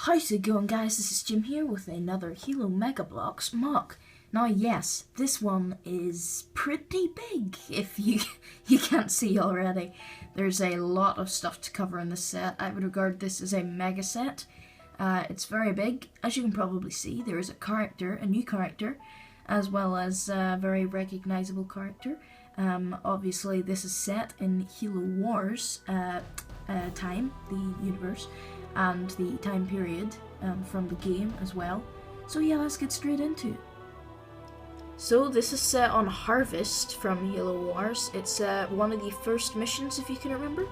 How's it going, guys? This is Jim here with another Halo Megabloks mock. Now yes, this one is pretty big, if you can't see already. There's a lot of stuff to cover in this set. I would regard this as a mega set. It's very big. As you can probably see, there is a new character, as well as a very recognizable character. Obviously this is set in Halo Wars time, the universe, and the time period from the game as well. So yeah, let's get straight into it. So this is set on Harvest from Halo Wars. It's one of the first missions, if you can remember,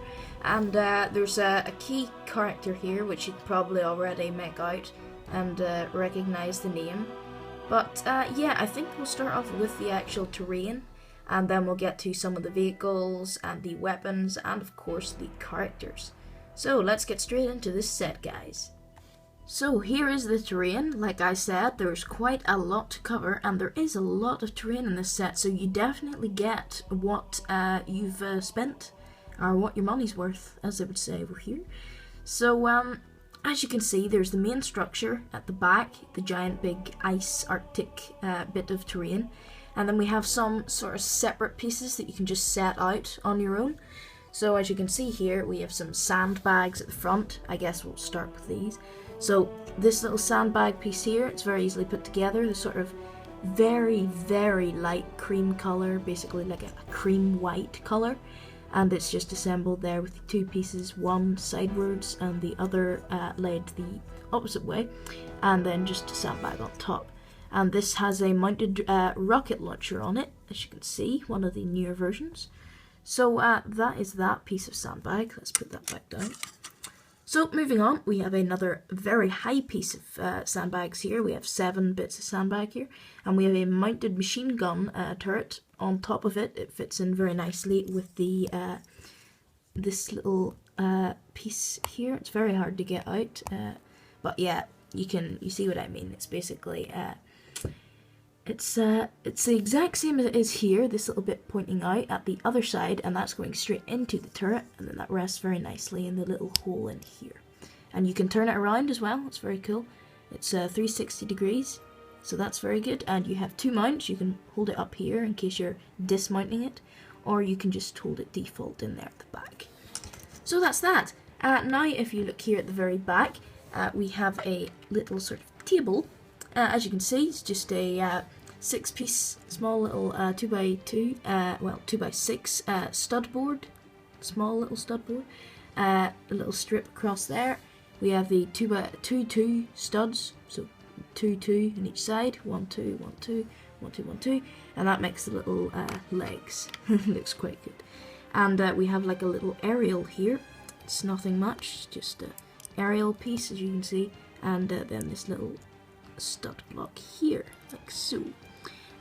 and there's a key character here which you'd probably already make out and recognize the name. But yeah, I think we'll start off with the actual terrain, and then we'll get to some of the vehicles and the weapons and of course the characters. So let's get straight into this set, guys. So here is the terrain. Like I said, there's quite a lot to cover, and there is a lot of terrain in this set, so you definitely get what you've spent, or what your money's worth, as they would say over here. So as you can see, there's the main structure at the back, the giant big ice arctic bit of terrain, and then we have some sort of separate pieces that you can just set out on your own. So as you can see here, we have some sandbags at the front. I guess we'll start with these. So this little sandbag piece here, it's very easily put together. The sort of very, very light cream color, basically like a cream white color. And it's just assembled there with the two pieces, one sidewards and the other laid the opposite way. And then just a sandbag on top. And this has a mounted rocket launcher on it, as you can see, one of the newer versions. So that is that piece of sandbag. Let's put that back down. So moving on, we have another very high piece of sandbags here. We have 7 bits of sandbag here, and we have a mounted machine gun turret on top of it. It fits in very nicely with the this little piece here. It's very hard to get out, but yeah, you see what I mean. It's basically it's the exact same as it is here, this little bit pointing out at the other side, and that's going straight into the turret, and then that rests very nicely in the little hole in here. And you can turn it around as well, it's very cool. It's 360 degrees, so that's very good. And you have 2 mounts. You can hold it up here in case you're dismounting it, or you can just hold it default in there at the back. So that's that. Now if you look here at the very back, we have a little sort of table. As you can see, it's just a 6-piece, small little 2x2, 2x6 stud board, small little stud board, a little strip across there. We have the 2x2 studs, so 2 in each side, 1 2 1 2 1 2 1 2, and that makes the little legs. Looks quite good. And we have like a little aerial here. It's nothing much, just a aerial piece, as you can see, and then this little stud block here, like so.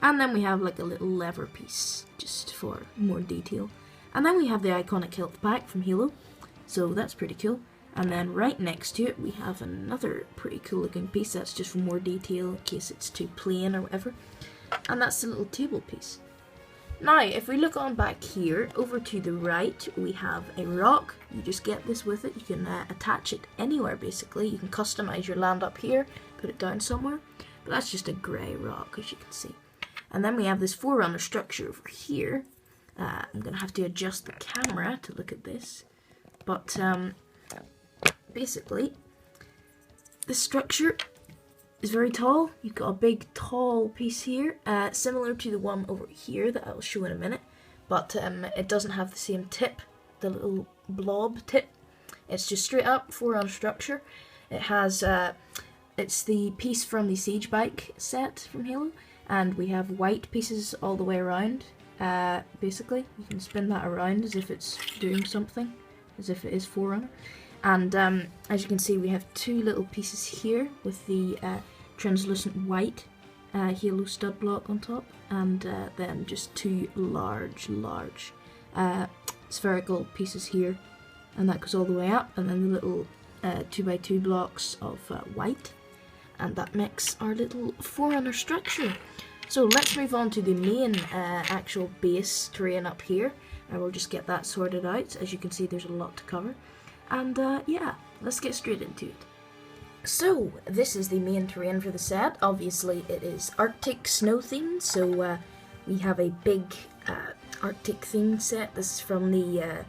And then we have like a little lever piece, just for more detail. And then we have the iconic health pack from Halo, so that's pretty cool. And then right next to it we have another pretty cool looking piece, that's just for more detail in case it's too plain or whatever. And that's the little table piece. Now if we look on back here, over to the right we have a rock. You just get this with it, you can attach it anywhere basically. You can customize your land up here, put it down somewhere, but that's just a grey rock, as you can see. And then we have this Forerunner structure over here. I'm going to have to adjust the camera to look at this, but basically this structure is very tall. You've got a big tall piece here, similar to the one over here that I'll show in a minute, but it doesn't have the same tip, the little blob tip. It's just straight up Forerunner structure. It has it's the piece from the Siege Bike set from Halo, and we have white pieces all the way around. Basically, you can spin that around as if it's doing something, as if it is Forerunner. And as you can see, we have 2 little pieces here with the translucent white Halo stud block on top, and then just 2 large spherical pieces here, and that goes all the way up, and then the little 2x2 blocks of white, and that makes our little Forerunner structure. So let's move on to the main actual base terrain up here. I will just get that sorted out. As you can see, there's a lot to cover. And yeah, let's get straight into it. So, this is the main terrain for the set. Obviously, it is Arctic snow themed, so we have a big Arctic themed set. This is from the,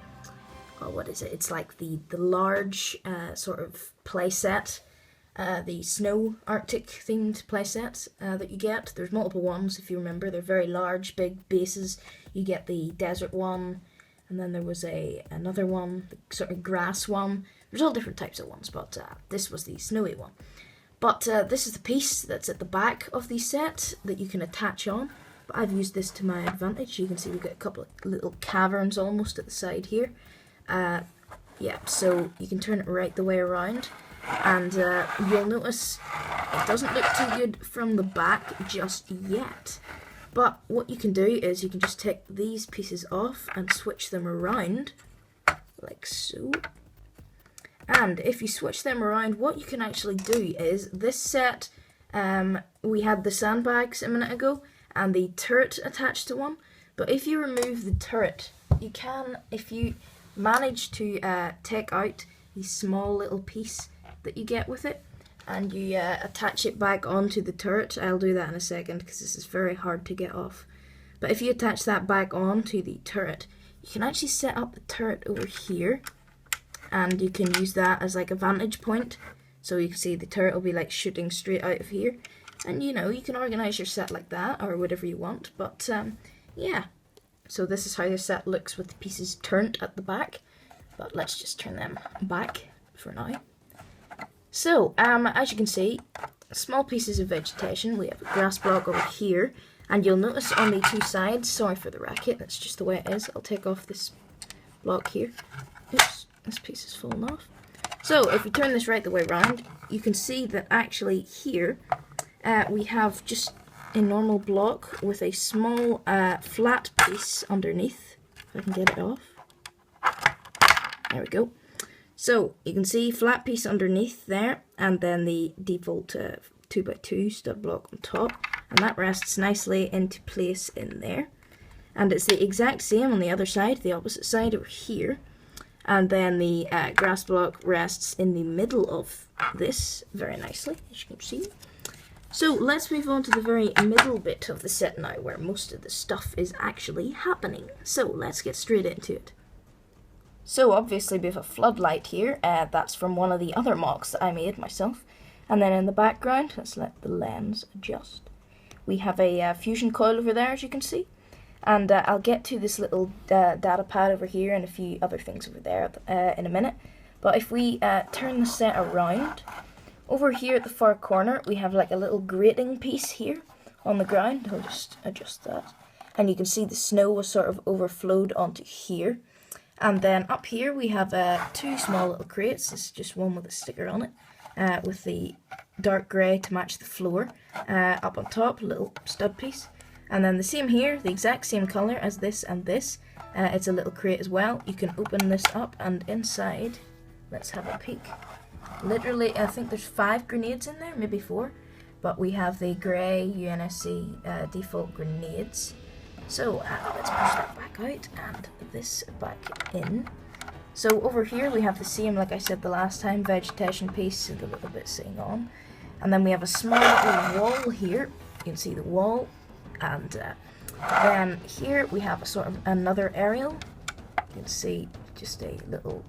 what is it? It's like the large sort of play set, the snow Arctic themed play set that you get. There's multiple ones, if you remember. They're very large, big bases. You get the desert one, and then there was another one, the sort of grass one. There's all different types of ones, but this was the snowy one. But this is the piece that's at the back of the set that you can attach on. But I've used this to my advantage. You can see we've got a couple of little caverns almost at the side here. Yeah, so you can turn it right the way around. And you'll notice it doesn't look too good from the back just yet. But what you can do is you can just take these pieces off and switch them around, like so. And if you switch them around, what you can actually do is, this set, we had the sandbags a minute ago, and the turret attached to one. But if you remove the turret, you can, if you manage to take out the small little piece that you get with it, and you attach it back onto the turret. I'll do that in a second, because this is very hard to get off. But if you attach that back onto the turret, you can actually set up the turret over here, and you can use that as like a vantage point. So you can see the turret will be like shooting straight out of here. And you know, you can organize your set like that, or whatever you want. But yeah, so this is how the set looks with the pieces turned at the back. But let's just turn them back for now. So, as you can see, small pieces of vegetation. We have a grass block over here. And you'll notice on the two sides, sorry for the racket, that's just the way it is. I'll take off this block here. Oops. This piece is fallen off. So if you turn this right the way around, you can see that actually here we have just a normal block with a small flat piece underneath. If I can get it off. There we go. So you can see flat piece underneath there, and then the default 2x2 stud block on top, and that rests nicely into place in there. And it's the exact same on the other side, the opposite side over here. And then the grass block rests in the middle of this very nicely, as you can see. So let's move on to the very middle bit of the set now, where most of the stuff is actually happening. So let's get straight into it. So obviously we have a floodlight here. That's from one of the other mocks that I made myself. And then in the background, let's let the lens adjust. We have a fusion coil over there, as you can see. And I'll get to this little data pad over here and a few other things over there in a minute. But if we turn the set around, over here at the far corner, we have like a little grating piece here on the ground. I'll just adjust that. And you can see the snow was sort of overflowed onto here. And then up here we have two small little crates. This is just one with a sticker on it, with the dark grey to match the floor. Up on top, a little stud piece. And then the same here, the exact same colour as this and this. It's a little crate as well. You can open this up, and inside, let's have a peek. Literally, I think there's 5 grenades in there, maybe 4. But we have the grey UNSC default grenades. So let's push that back out and this back in. So over here we have the same, like I said the last time, vegetation piece with a little bit sitting on. And then we have a small little wall here. You can see the wall. And then here we have a sort of another aerial. You can see just a little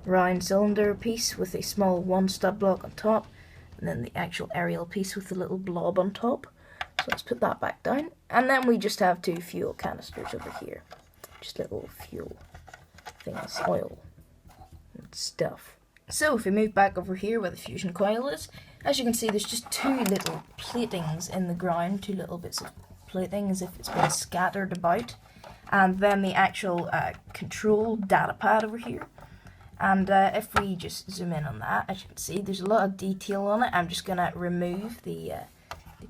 round cylinder piece with a small one stud block on top, and then the actual aerial piece with the little blob on top. So let's put that back down. And then we just have 2 fuel canisters over here. Just little fuel things, oil and stuff. So if we move back over here where the fusion coil is, as you can see there's just 2 little platings in the ground, 2 little bits of plating as if it's been scattered about, and then the actual control data pad over here. And if we just zoom in on that, as you can see there's a lot of detail on it. I'm just going to remove the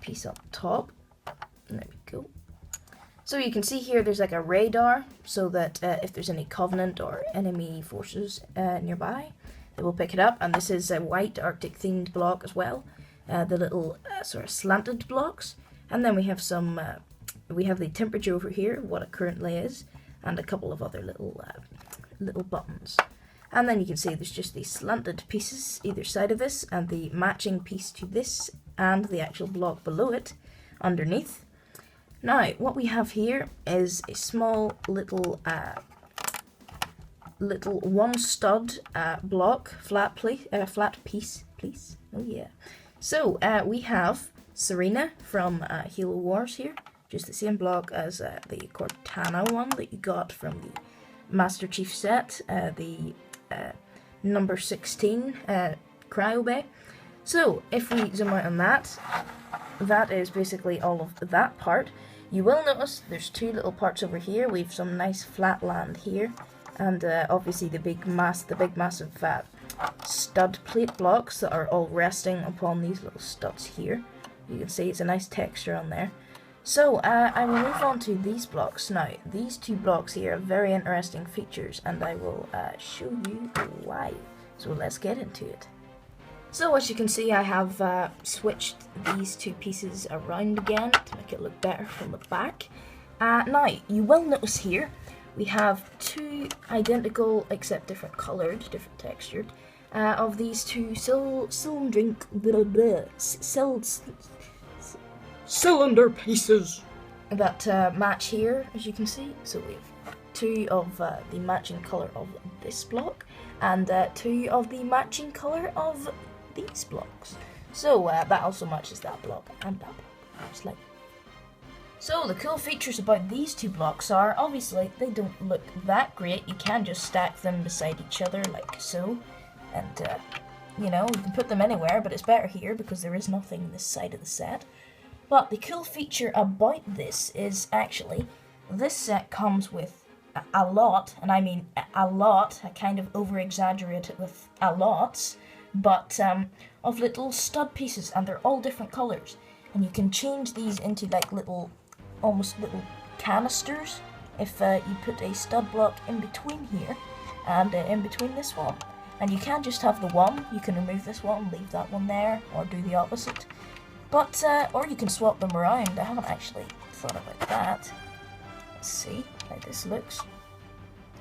piece up top. And there we go. So you can see here there's like a radar, so that if there's any Covenant or enemy forces nearby, they will pick it up. And this is a white Arctic themed block as well, the little sort of slanted blocks. And then we have some, we have the temperature over here, what it currently is, and a couple of other little buttons. And then you can see there's just these slanted pieces either side of this, and the matching piece to this, and the actual block below it underneath. Now, what we have here is a small little one stud block, flat piece, please. Oh yeah. So we have Serena from Halo Wars here, just the same block as the Cortana one that you got from the Master Chief set, the number 16 Cryo Bay. So if we zoom out on that, that is basically all of that part. You will notice there's two little parts over here. We have some nice flat land here, and obviously the big massive stud plate blocks that are all resting upon these little studs here. You can see it's a nice texture on there. So I will move on to these blocks now. These two blocks here have very interesting features, and I will show you why. So let's get into it. So as you can see, I have switched these two pieces around again to make it look better from the back. Now, you will notice here, we have two identical, except different coloured, different textured, of these two cylinder pieces that match here, as you can see. So we have two of the matching colour of this block, and two of the matching colour of these blocks. So that also matches that block and that block, just like. So the cool features about these two blocks are, obviously, they don't look that great. You can just stack them beside each other like so, and you know, you can put them anywhere, but it's better here because there is nothing this side of the set. But the cool feature about this is actually, this set comes with a lot, and I mean a lot, I kind of over-exaggerate it with a lot, but of little stud pieces, and they're all different colours. And you can change these into like almost little canisters if you put a stud block in between here and in between this one. And you can just have the one, you can remove this one, leave that one there, or do the opposite. But, or you can swap them around. I haven't actually thought about that. Let's see how this looks.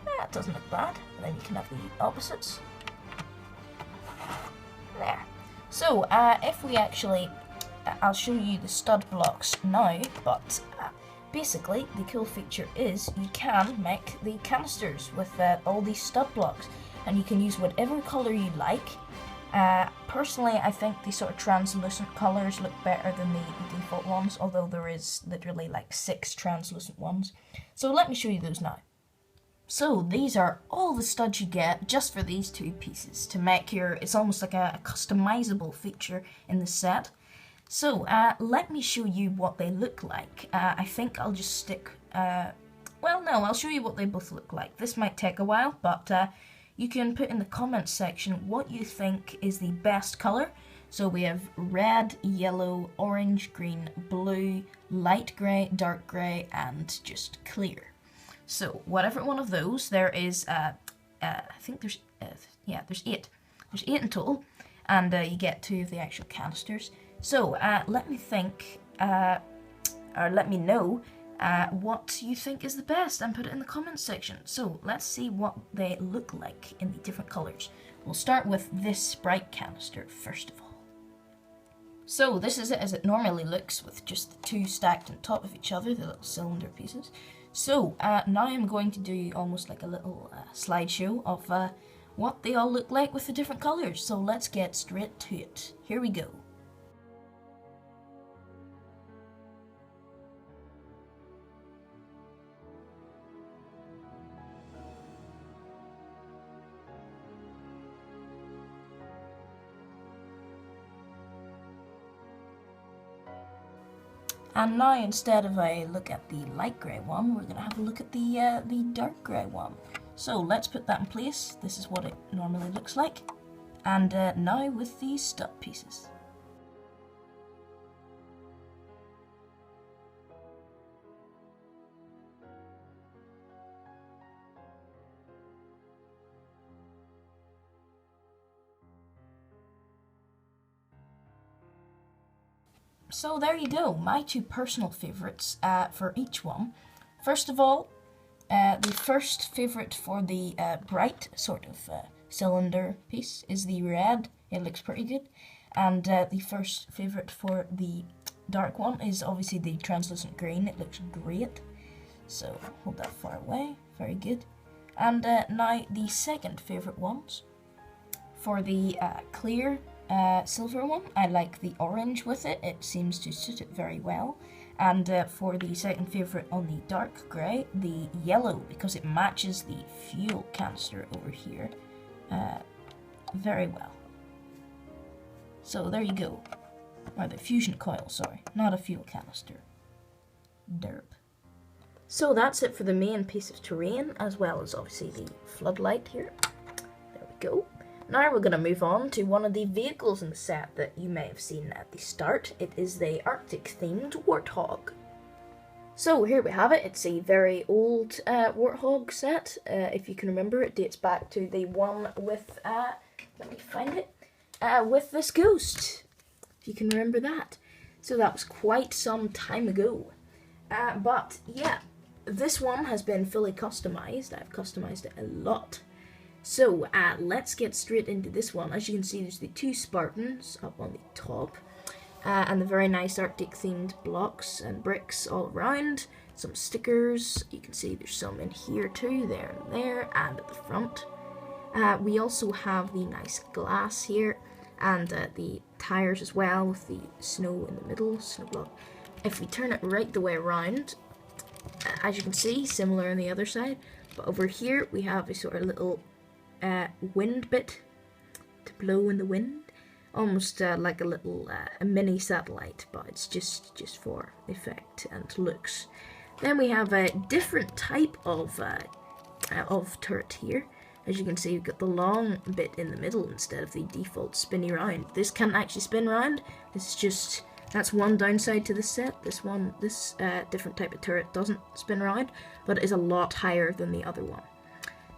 It doesn't look bad. And then you can have the opposites. There. So, if we actually, I'll show you the stud blocks now, but basically the cool feature is you can make the canisters with all these stud blocks, and you can use whatever colour you like. Personally, I think the sort of translucent colours look better than the default ones, although there is literally like 6 translucent ones. So let me show you those now. So these are all the studs you get just for these two pieces to make it's almost like a customizable feature in the set. So let me show you what they look like. I think I'll just stick, well no, I'll show you what they both look like. This might take a while, but you can put in the comments section what you think is the best colour. So we have red, yellow, orange, green, blue, light grey, dark grey, and just clear. So whatever one of those, there is, I think there's 8. There's 8 in total, and you get 2 of the actual canisters. So let me think, or let me know what you think is the best and put it in the comments section. So let's see what they look like in the different colours. We'll start with this Sprite canister first of all. So this is it as it normally looks, with just the 2 stacked on top of each other, the little cylinder pieces. So now I'm going to do almost like a little slideshow of what they all look like with the different colours. So let's get straight to it. Here we go. And now, instead of a look at the light grey one, we're going to have a look at the dark grey one. So let's put that in place. This is what it normally looks like. And now with these stud pieces. So there you go, my 2 personal favourites for each one. First of all, the first favourite for the bright sort of cylinder piece is the red. It looks pretty good. And the first favourite for the dark one is obviously the translucent green. It looks great. So hold that far away. Very good. And now the second favourite ones. For the clear silver one, I like the orange with it. It seems to suit it very well. And for the second favourite on the dark grey, the yellow, because it matches the fuel canister over here very well. So there you go. Or the fusion coil, sorry, not a fuel canister. Derp. So that's it for the main piece of terrain, as well as obviously the floodlight here. There we go. Now we're going to move on to one of the vehicles in the set that you may have seen at the start. It is the Arctic themed Warthog. So here we have it. It's a very old Warthog set. If you can remember, it dates back to the one with, let me find it, with this ghost. If you can remember that. So that was quite some time ago. But yeah, this one has been fully customized. I've customized it a lot. So, let's get straight into this one. As you can see, there's the two Spartans up on the top, and the very nice Arctic themed blocks and bricks all around. Some stickers, you can see there's some in here too, there and there, and at the front. We also have the nice glass here, and the tires as well, with the snow in the middle, snow block. If we turn it right the way around, as you can see, similar on the other side, but over here we have a sort of little wind bit to blow in the wind, almost like a little a mini satellite, but it's just for effect and looks. Then we have a different type of turret here. As you can see, we've got the long bit in the middle instead of the default spinny round. This can't actually spin round. It's just, that's one downside to this set. This different type of turret doesn't spin around, but it is a lot higher than the other one.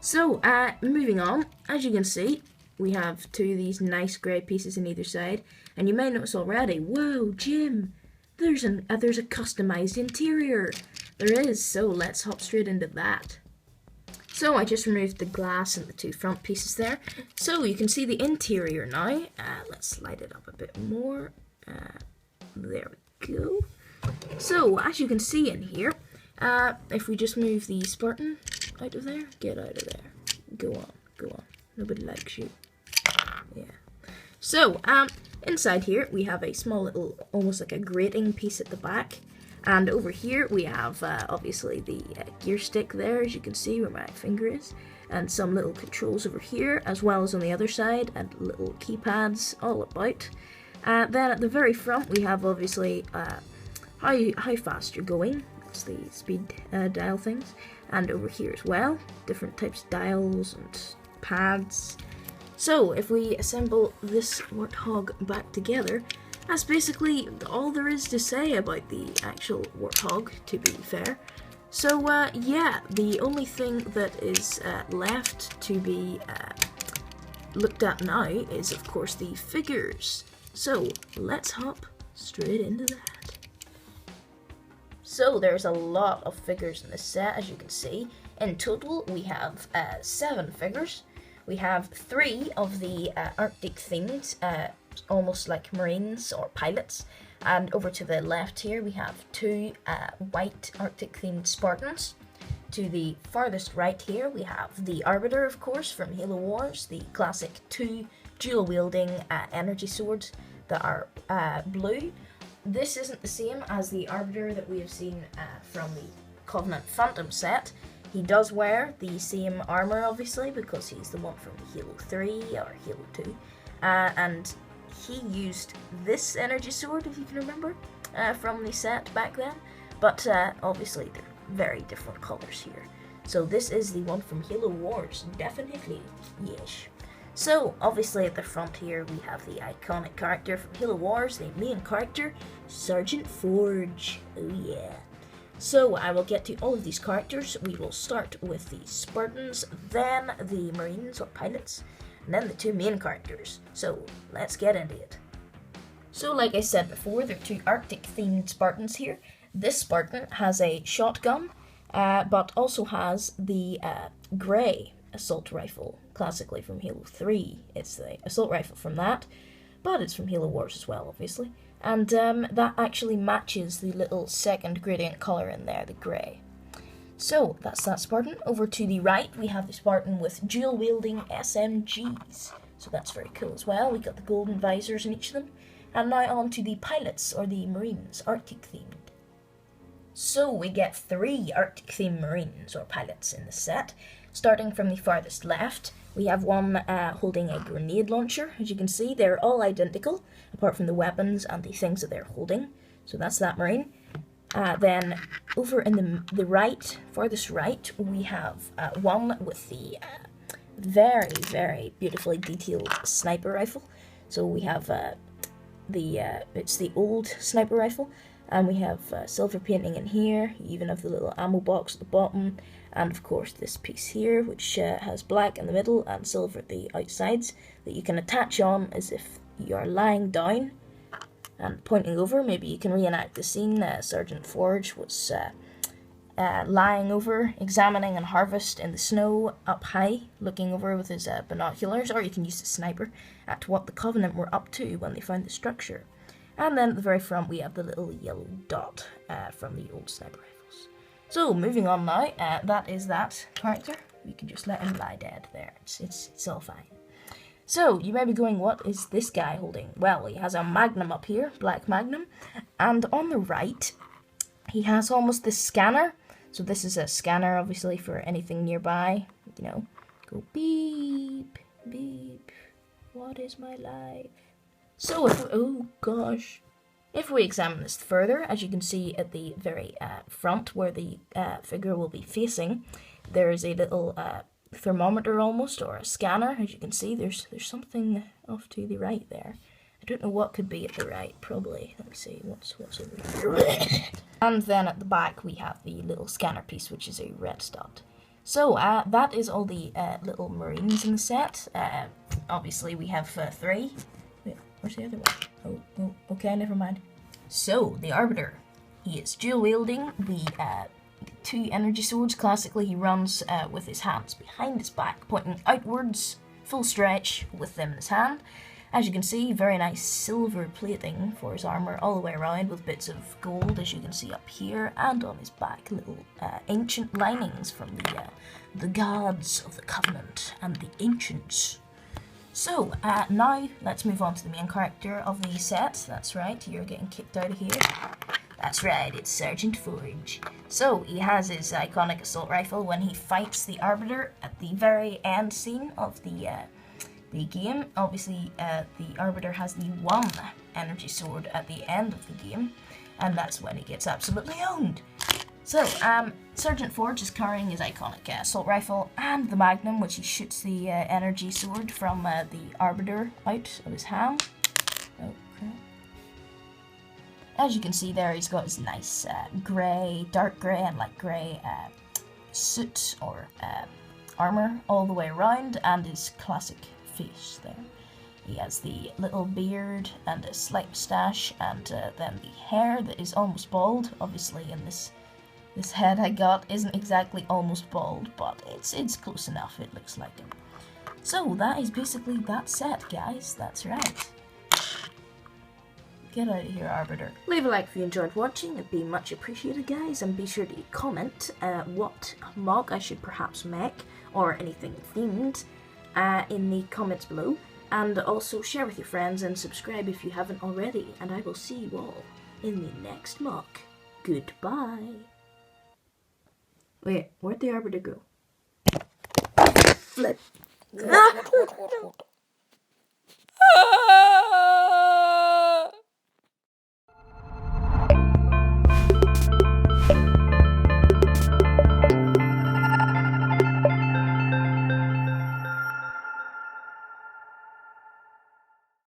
So, moving on, as you can see, we have two of these nice grey pieces on either side, and you may notice already, whoa, Jim, there's a customized interior. There is, so let's hop straight into that. So I just removed the glass and the two front pieces there, so you can see the interior now. Let's slide it up a bit more. There we go. So, as you can see in here, if we just move the Spartan out of there, get out of there. Go on. Nobody likes you. Yeah. So, inside here we have a small little, almost like a grating piece at the back. And over here we have, obviously, the gear stick there, as you can see where my finger is. And some little controls over here, as well as on the other side, and little keypads all about. Then at the very front we have, obviously, how fast you're going. That's the speed dial things. And over here as well, different types of dials and pads. So if we assemble this Warthog back together, that's basically all there is to say about the actual Warthog, to be fair. So yeah, the only thing that is left to be looked at now is, of course, the figures. So let's hop straight into that. So there's a lot of figures in this set, as you can see. In total, we have 7 figures. We have 3 of the Arctic themed, almost like Marines or pilots. And over to the left here, we have 2 white Arctic themed Spartans. To the farthest right here, we have the Arbiter, of course, from Halo Wars, the classic 2 dual-wielding energy swords that are blue. This isn't the same as the Arbiter that we have seen from the Covenant Phantom set. He does wear the same armor, obviously, because he's the one from Halo 3 or Halo 2. And he used this energy sword, if you can remember, from the set back then. But obviously, they're very different colors here. So this is the one from Halo Wars, definitely, yes. So, obviously at the front here, we have the iconic character from Halo Wars, the main character, Sergeant Forge. Oh yeah. So, I will get to all of these characters. We will start with the Spartans, then the Marines or pilots, and then the 2 main characters. So, let's get into it. So, like I said before, there are 2 Arctic-themed Spartans here. This Spartan has a shotgun, but also has the grey assault rifle, classically from Halo 3. It's the assault rifle from that, but it's from Halo Wars as well, obviously. And that actually matches the little second gradient colour in there, the grey. So, that's that Spartan. Over to the right, we have the Spartan with dual-wielding SMGs. So that's very cool as well. We got the golden visors in each of them. And now on to the pilots, or the Marines, Arctic-themed. So, we get 3 Arctic-themed Marines, or pilots, in the set. Starting from the farthest left, we have one holding a grenade launcher. As you can see, they're all identical, apart from the weapons and the things that they're holding. So that's that Marine. Then over in the right, farthest right, we have one with the very, very beautifully detailed sniper rifle. So we have it's the old sniper rifle, and we have silver painting in here. You even have the little ammo box at the bottom, and of course this piece here, which has black in the middle and silver at the outsides, that you can attach on as if you are lying down and pointing over. Maybe you can reenact the scene. Sergeant Forge was lying over, examining and harvest in the snow up high, looking over with his binoculars, or you can use the sniper at what the Covenant were up to when they found the structure. And then at the very front we have the little yellow dot from the old sniper rifles. So moving on now, that is that character. We can just let him lie dead there. It's all fine. So, you may be going, what is this guy holding? Well, he has a Magnum up here, Black Magnum, and on the right, he has almost this scanner. So this is a scanner, obviously, for anything nearby. You know, go beep, beep, what is my life? So, oh gosh. If we examine this further, as you can see at the very front, where the figure will be facing, there is a little thermometer almost, or a scanner. As you can see, there's something off to the right there. I don't know what could be at the right, probably. Let me see, what's over here. And then at the back we have the little scanner piece, which is a red dot. So that is all the little Marines in the set. Obviously we have 3. Wait, where's the other one? Oh, okay, never mind. So, the Arbiter. He is dual-wielding the 2 energy swords. Classically, he runs with his hands behind his back, pointing outwards, full stretch, with them in his hand. As you can see, very nice silver plating for his armour all the way around, with bits of gold, as you can see up here, and on his back, little ancient linings from the gods of the Covenant and the Ancients. So, now let's move on to the main character of the set. That's right, you're getting kicked out of here. That's right, it's Sergeant Forge. So, he has his iconic assault rifle when he fights the Arbiter at the very end scene of the game. Obviously, the Arbiter has the 1 energy sword at the end of the game, and that's when he gets absolutely owned. So, Sergeant Forge is carrying his iconic assault rifle and the Magnum, which he shoots the energy sword from the Arbiter out of his hand. Okay. As you can see there, he's got his nice grey, dark grey and light grey suit or armour all the way around, and his classic face there. He has the little beard and a slight moustache, and then the hair that is almost bald. Obviously, in this head I got isn't exactly almost bald, but it's close enough. It looks like him. So that is basically that set, guys. That's right. Get out of here, Arbiter. Leave a like if you enjoyed watching. It'd be much appreciated, guys, and be sure to comment what mock I should perhaps make, or anything themed, in the comments below. And also share with your friends and subscribe if you haven't already. And I will see you all in the next mock. Goodbye. Wait, where'd the Arbiter go? Flip.